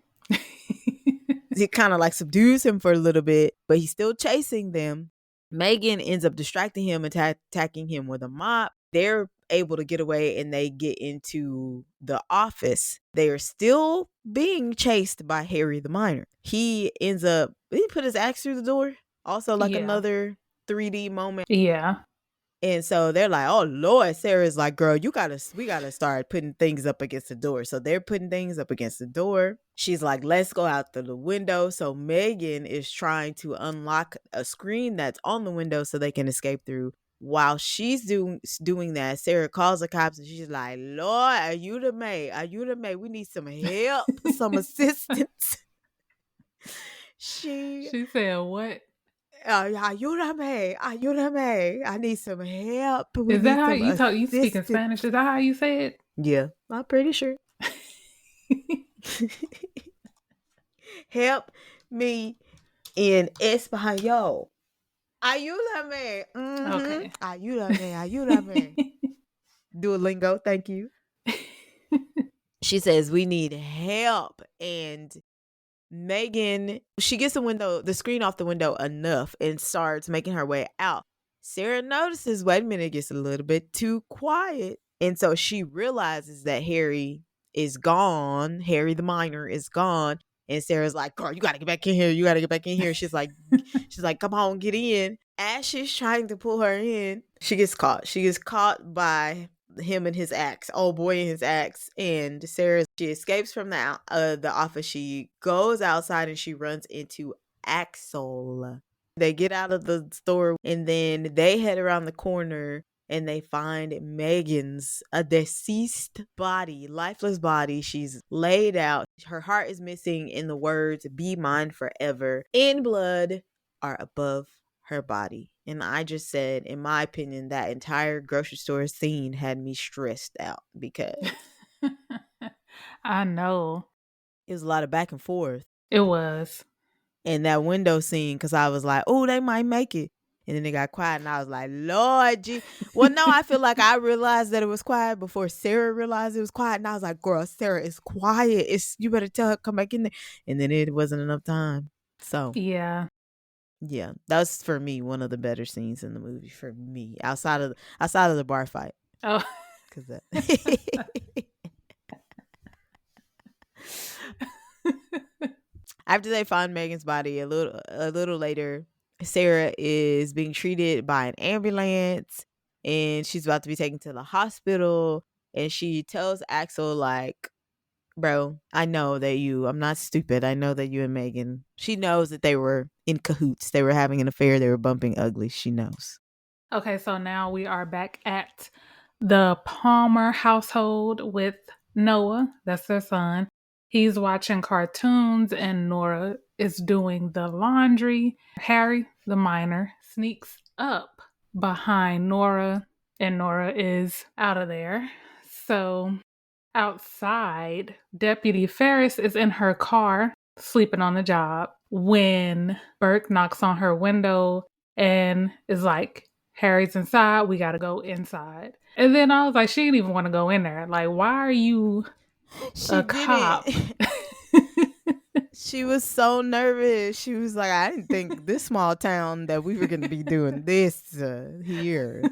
It kind of like subdues him for a little bit, but he's still chasing them. Megan ends up distracting him and attacking him with a mop. They're able to get away and they get into the office. They are still being chased by Harry the minor. He put his axe through the door. Also like another 3D moment. Yeah. And so they're like, oh Lord, Sarah's like, girl, we gotta start putting things up against the door. So they're putting things up against the door. She's like, let's go out through the window. So Megan is trying to unlock a screen that's on the window so they can escape through. While she's doing that, Sarah calls the cops and she's like, Lord, are you the maid? Are you the maid? We need some help, some assistance. She said, what? Ayúdame. I need some help. Is that how you speak in Spanish? Is that how you say it? Yeah, I'm pretty sure. Help me in español. Ayúdame. Mm-hmm. Okay. Ayúdame. Duolingo, thank you. She says we need help, and Megan, she gets the screen off the window enough and starts making her way out. Sarah notices, wait a minute, it gets a little bit too quiet. And so she realizes that Harry is gone. Harry the minor is gone. And Sarah's like, girl, you got to get back in here. You got to get back in here. She's like, come on, get in. As she's trying to pull her in, she gets caught. She gets caught by him and his axe, old boy and his axe. And she escapes from the office. She goes outside and she runs into Axel. They get out of the store and then they head around the corner and they find Megan's a deceased body, lifeless body. She's laid out. Her heart is missing, and the words "Be mine forever" in blood are above her body. And I just said, in my opinion, that entire grocery store scene had me stressed out because I know. It was a lot of back and forth. It was. And that window scene, because I was like, oh, they might make it. And then it got quiet, and I was like, Lord, gee. Well, no, I feel like I realized that it was quiet before Sarah realized it was quiet. And I was like, girl, Sarah, it's quiet. You better tell her, come back in there. And then it wasn't enough time. So, yeah, that was, for me, one of the better scenes in the movie for me, outside of the bar fight. Oh. After they find Megan's body, a little later, Sarah is being treated by an ambulance and she's about to be taken to the hospital. And she tells Axel, like, bro, I know that I'm not stupid. I know that you and Megan, she knows that they were in cahoots. They were having an affair. They were bumping ugly. She knows. Okay, so now we are back at the Palmer household with Noah. That's their son. He's watching cartoons and Nora is doing the laundry. Harry, the minor, sneaks up behind Nora and Nora is out of there. So outside, Deputy Ferris is in her car sleeping on the job when Burke knocks on her window and is like, Harry's inside, we gotta go inside. And then I was like, she didn't even want to go in there. Like, why are you She a didn't. cop? She was so nervous. She was like, I didn't think this small town that we were going to be doing this here.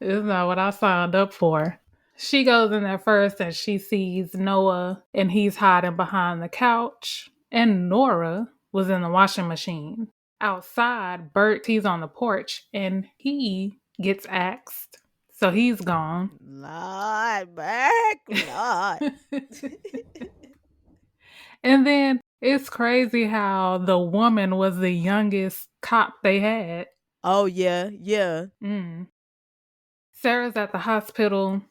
It's not what I signed up for. She goes in there first and she sees Noah and he's hiding behind the couch. And Nora was in the washing machine. Outside, Bert, he's on the porch and he gets axed. So he's gone. Lord, back, Lord. And then it's crazy how the woman was the youngest cop they had. Oh, yeah, yeah. Sarah's at the hospital.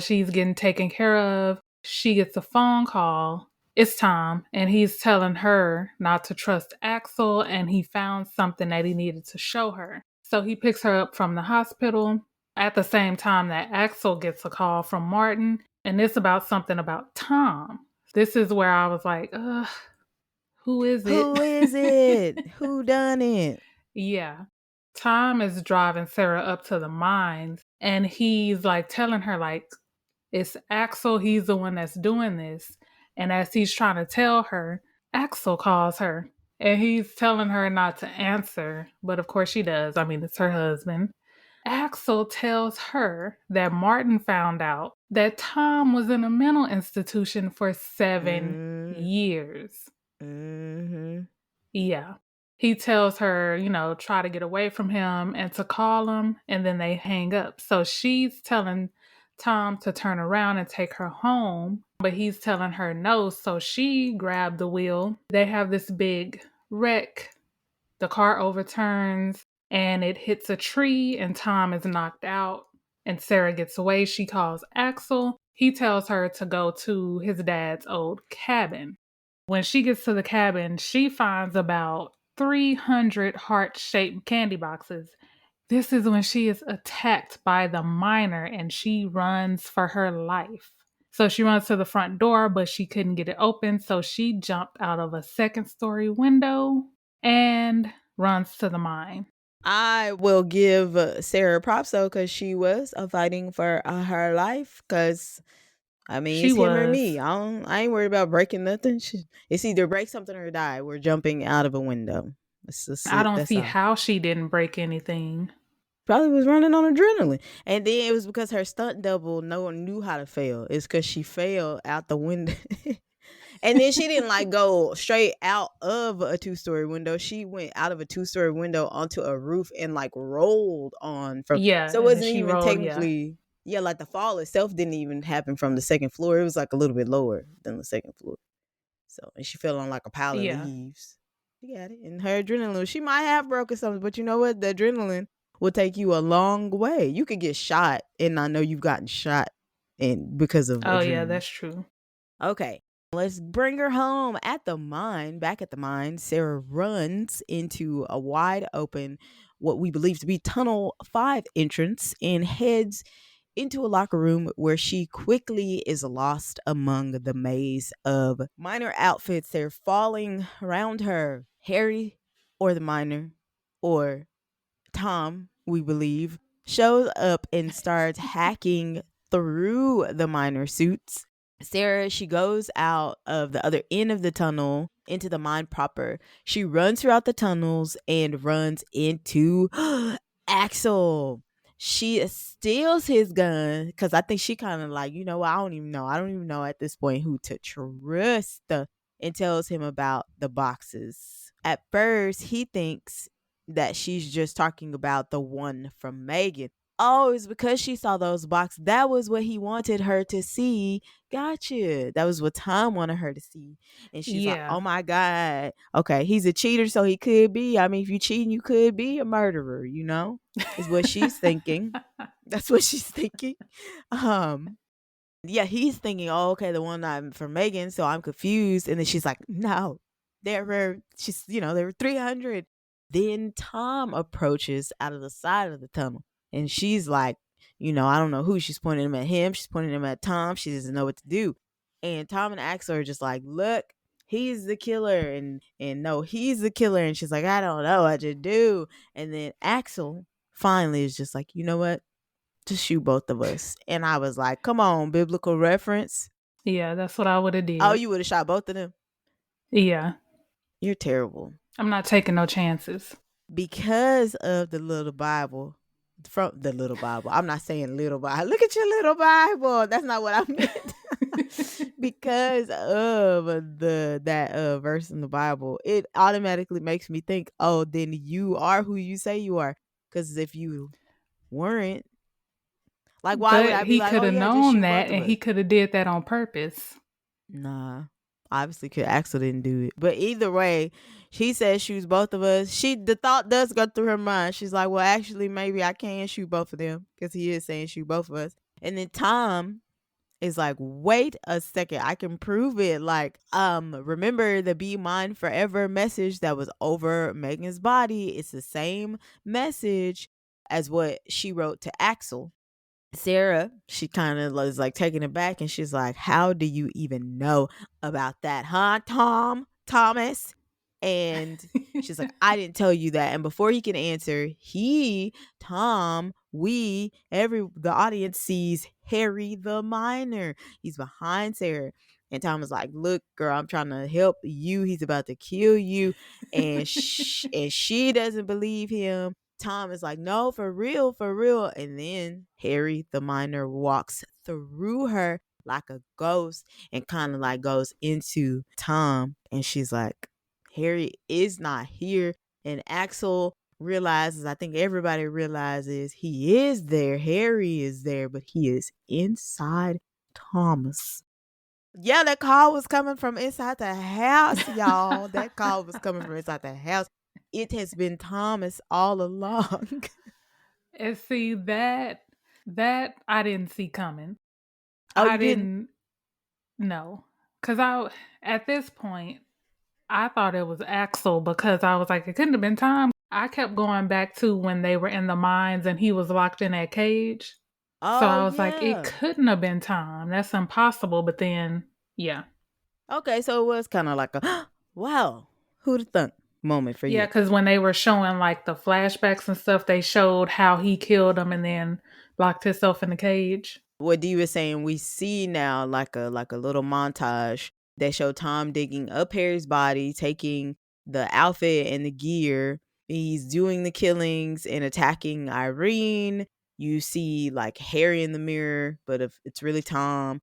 She's getting taken care of. She gets a phone call. It's Tom, and he's telling her not to trust Axel, and he found something that he needed to show her. So he picks her up from the hospital at the same time that Axel gets a call from Martin, and it's about something about Tom. This is where I was like, who is it? Who is it? Who done it? Yeah. Tom is driving Sarah up to the mines, and he's like telling her, like, it's Axel, he's the one that's doing this. And as he's trying to tell her, Axel calls her and he's telling her not to answer. But of course she does. I mean, it's her husband. Axel tells her that Martin found out that Tom was in a mental institution for 7 years. Yeah. He tells her, try to get away from him and to call him, and then they hang up. So she's telling Tom to turn around and take her home, but he's telling her no. So she grabbed the wheel. They have this big wreck. The car overturns and it hits a tree, and Tom is knocked out. And Sarah gets away. She calls Axel. He tells her to go to his dad's old cabin. When she gets to the cabin, she finds about 300 heart-shaped candy boxes. This is when she is attacked by the miner and she runs for her life. So she runs to the front door, but she couldn't get it open. So she jumped out of a second-story window and runs to the mine. I will give Sarah props though, because she was fighting for her life. Because I mean, it's him or me. I ain't worried about breaking nothing. It's either break something or die. We're jumping out of a window. I don't see how she didn't break anything. Probably was running on adrenaline. And then it was because her stunt double no one knew how to fail. It's because she fell out the window. And then she didn't like go straight out of a 2-story window. She went out of a 2-story window onto a roof and like rolled on from. Yeah. So it wasn't even technically. Yeah, like the fall itself didn't even happen from the second floor. It was like a little bit lower than the second floor. So, and she fell on like a pile of leaves. She got it. And her adrenaline, she might have broken something, but you know what? The adrenaline will take you a long way. You could get shot and not know you've gotten shot because of adrenaline. Yeah, that's true. Okay. Let's bring her home. Back at the mine, Sarah runs into a wide open, what we believe to be Tunnel 5 entrance, and heads into a locker room where she quickly is lost among the maze of miner outfits. They're falling around her. Harry, or the miner, or Tom, we believe, shows up and starts hacking through the miner suits. Sarah, she goes out of the other end of the tunnel into the mine proper. She runs throughout the tunnels and runs into Axel. She steals his gun because I think she kind of like, I don't even know at this point who to trust, and tells him about the boxes. At first, he thinks that she's just talking about the one from Megan. Oh, it's because she saw those boxes. That was what he wanted her to see. Gotcha. That was what Tom wanted her to see. And she's like, oh my God. Okay, he's a cheater, so he could be. I mean, if you cheating, you could be a murderer, is what she's thinking. That's what she's thinking. Yeah, he's thinking, oh, okay, the one I'm from Megan, so I'm confused. And then she's like, no, there were 300. Then Tom approaches out of the side of the tunnel. And she's like, I don't know who. She's pointing him at him. She's pointing him at Tom. She doesn't know what to do. And Tom and Axel are just like, look, he's the killer. And no, he's the killer. And she's like, I don't know what to do. And then Axel finally is just like, you know what? Just shoot both of us. And I was like, come on, biblical reference. Yeah, that's what I would have did. Oh, you would have shot both of them? Yeah. You're terrible. I'm not taking no chances. Because of the little Bible. From the little Bible. I'm not saying little Bible. Look at your little Bible. That's not what I meant. Because of that verse in the Bible, it automatically makes me think, oh, then you are who you say you are. Because if you weren't, like, why would I be like, he could have known that, and he could have did that on purpose. Nah, obviously, Axel didn't do it. But either way, she says shoots both of us. The thought does go through her mind. She's like, well, actually, maybe I can shoot both of them, because he is saying shoot both of us. And then Tom is like, wait a second, I can prove it. Like, remember the Be Mine Forever message that was over Megan's body? It's the same message as what she wrote to Axel. Sarah, she kind of was like taken aback, and she's like, how do you even know about that, huh, Thomas? And she's like, I didn't tell you that. And before he can answer, the audience sees Harry the Miner. He's behind Sarah. And Tom is like, look, girl, I'm trying to help you. He's about to kill you. And she doesn't believe him. Tom is like, no, for real, for real. And then Harry the Miner walks through her like a ghost and kind of like goes into Tom. And she's like, Harry is not here. And Axel realizes, I think everybody realizes, he is there. Harry is there, but he is inside Thomas. Yeah, that call was coming from inside the house, y'all. That call was coming from inside the house. It has been Thomas all along. And see, that I didn't see coming. Oh, I didn't? No. Because at this point, I thought it was Axel, because I was like, it couldn't have been Tom. I kept going back to when they were in the mines and he was locked in that cage. Oh, so I was like, it couldn't have been Tom. That's impossible. But then, yeah. Okay, so it was kind of like a, wow, who'd have thunk moment for you. Yeah, because when they were showing like the flashbacks and stuff, they showed how he killed him and then locked himself in the cage. What Dee was saying, we see now like a little montage. They show Tom digging up Harry's body, taking the outfit and the gear. He's doing the killings and attacking Irene. You see like Harry in the mirror, but if it's really Tom.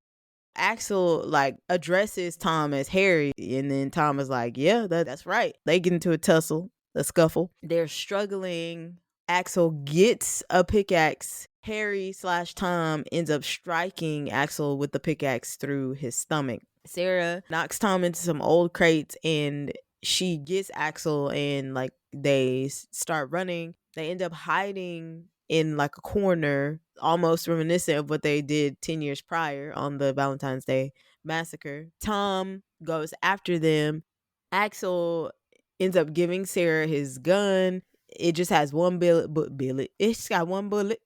Axel like addresses Tom as Harry, and then Tom is like, yeah, that's right. They get into a scuffle. They're struggling. Axel gets a pickaxe. Harry/Tom ends up striking Axel with the pickaxe through his stomach. Sarah knocks Tom into some old crates, and she gets Axel, and like they start running. They end up hiding in like a corner, almost reminiscent of what they did 10 years prior on the Valentine's Day massacre. Tom goes after them. Axel ends up giving Sarah his gun. It just has one bullet. It's got one bullet.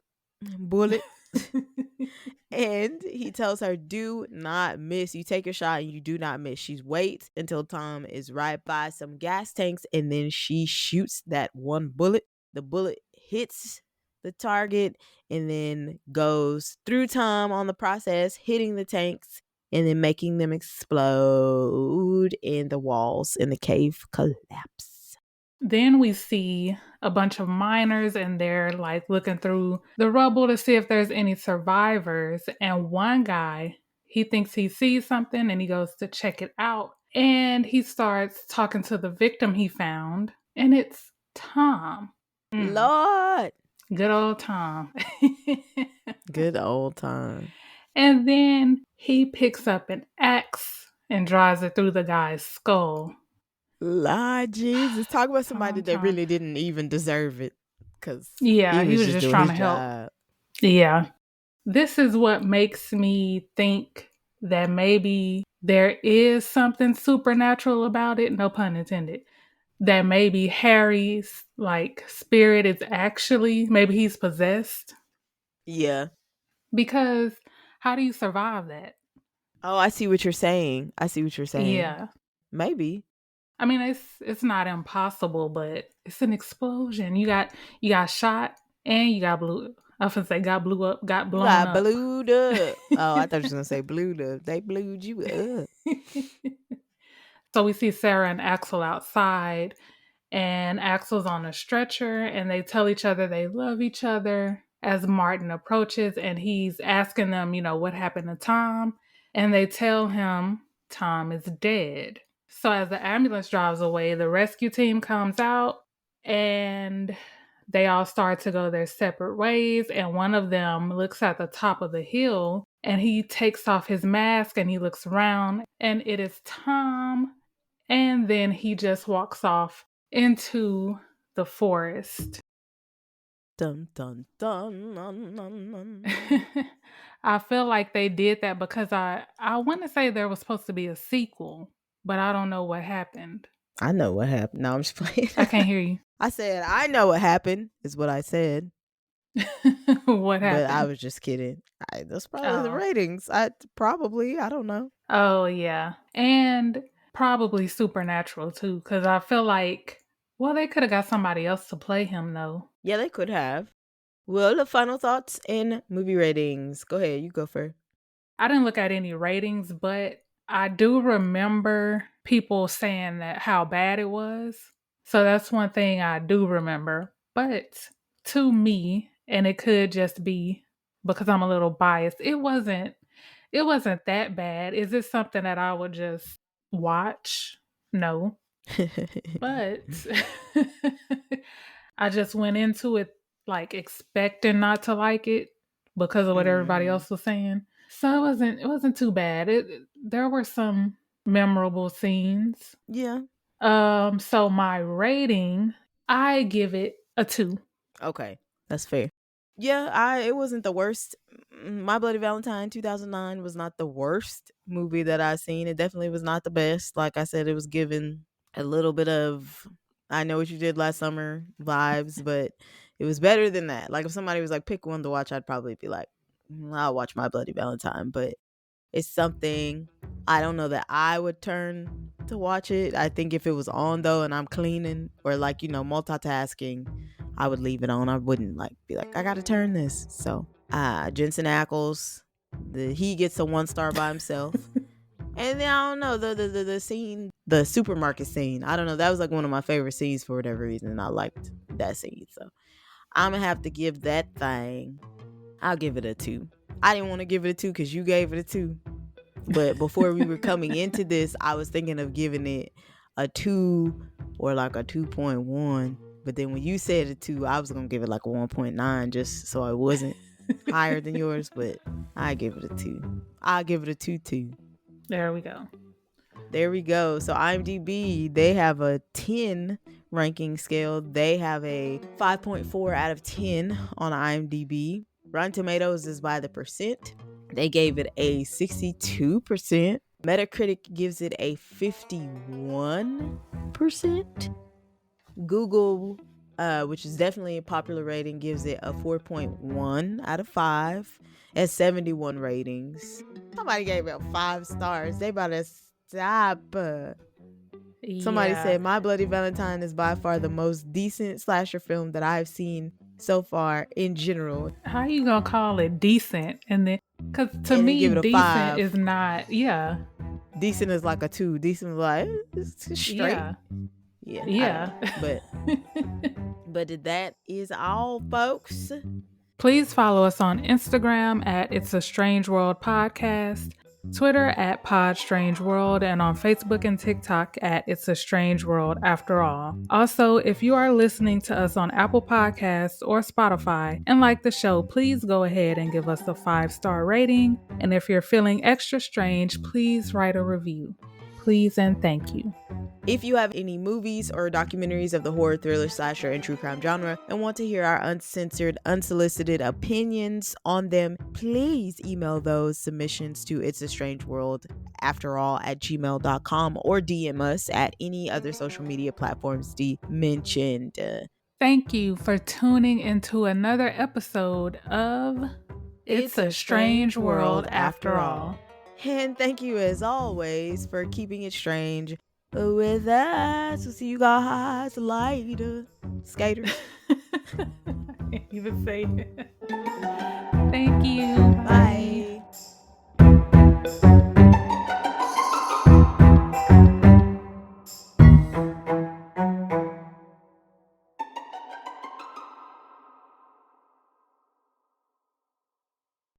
And he tells her, do not miss. You take your shot and you do not miss. She waits until Tom is right by some gas tanks, and then she shoots that one bullet. The bullet hits the target and then goes through Tom on the process, hitting the tanks and then making them explode, and the walls in the cave collapse. Then we see a bunch of miners, and they're like looking through the rubble to see if there's any survivors. And one guy, he thinks he sees something and he goes to check it out. And he starts talking to the victim he found, and it's Tom. Lord. Good old Tom. Good old Tom. And then he picks up an axe and drives it through the guy's skull. Lord Jesus. Talk about somebody that really didn't even deserve it. Because he was just trying to help. Yeah. This is what makes me think that maybe there is something supernatural about it. No pun intended. That maybe Harry's like spirit is actually, maybe he's possessed. Yeah. Because how do you survive that? Oh, I see what you're saying. Yeah. Maybe. I mean, it's not impossible, but it's an explosion. You got shot and you got blew. I was gonna say got You blown got up. blued up. Oh, I thought you was gonna say blued up. They blued you up. So we see Sarah and Axel outside, and Axel's on a stretcher, and they tell each other they love each other as Martin approaches, and he's asking them, what happened to Tom, and they tell him Tom is dead. So as the ambulance drives away, the rescue team comes out, and they all start to go their separate ways, and one of them looks at the top of the hill, and he takes off his mask, and he looks around, and it is Tom, and then he just walks off into the forest. Dun dun dun dun dun dun. I feel like they did that because I want to say there was supposed to be a sequel, but I don't know what happened. I know what happened. No, I'm just playing. I can't hear you. I said, I know what happened, is what I said. What happened? But I was just kidding. That's probably the ratings. I don't know. Oh, yeah. And probably Supernatural, too, because I feel like, they could have got somebody else to play him, though. Yeah, they could have. Well, the final thoughts and movie ratings. Go ahead. You go first. I didn't look at any ratings, but I do remember people saying that how bad it was. So that's one thing I do remember. But to me, and it could just be because I'm a little biased, it wasn't that bad. Is it something that I would just watch? No. But I just went into it like expecting not to like it because of what everybody else was saying. So it wasn't too bad. There were some memorable scenes. Yeah. So my rating, I give it a 2. Okay, that's fair. Yeah, it wasn't the worst. My Bloody Valentine 2009 was not the worst movie that I've seen. It definitely was not the best. Like I said, it was given a little bit of I Know What You Did Last Summer vibes, but it was better than that. Like if somebody was like, pick one to watch, I'd probably be like, I'll watch My Bloody Valentine. But it's something I don't know that I would turn to watch it. I think if it was on though and I'm cleaning or like, multitasking, I would leave it on. I wouldn't be like, I gotta turn this. So Jensen Ackles, he gets a 1-star by himself. And then I don't know, the scene, the supermarket scene, I don't know, that was like one of my favorite scenes for whatever reason, and I liked that scene. So I'm gonna have to give that thing, I'll give it a 2. I didn't want to give it a 2 because you gave it a 2. But before we were coming into this, I was thinking of giving it a 2 or like a 2.1. But then when you said a 2, I was going to give it like a 1.9 just so it wasn't higher than yours. But I give it a 2. I'll give it a 2 too. There we go. So IMDb, they have a 10 ranking scale. They have a 5.4 out of 10 on IMDb. Rotten Tomatoes is by the percent. They gave it a 62%. Metacritic gives it a 51%. Google, which is definitely a popular rating, gives it a 4.1 out of 5 at 71 ratings. Somebody gave it 5 stars. They about to stop. Somebody said My Bloody Valentine is by far the most decent slasher film that I've seen so far in general. How you gonna call it decent? And then, because to me, give it a decent 5. is not. Yeah. Decent is like a 2. Decent is like it's straight. Yeah. But that is all, folks. Please follow us on Instagram at It's a Strange World Podcast, Twitter at Podstrangeworld, and on Facebook and TikTok at It's a Strange World After All. Also, if you are listening to us on Apple Podcasts or Spotify and like the show, please go ahead and give us a 5-star rating. And if you're feeling extra strange, please write a review. Please and thank you. If you have any movies or documentaries of the horror, thriller, slasher, and true crime genre and want to hear our uncensored, unsolicited opinions on them, please email those submissions to itsastrangeworldafterall@gmail.com or DM us at any other social media platforms mentioned. Thank you for tuning into another episode of It's a strange world after all. And thank you as always for keeping it strange with us. We'll see you guys later, skaters. I can't even say it. Thank you. Bye.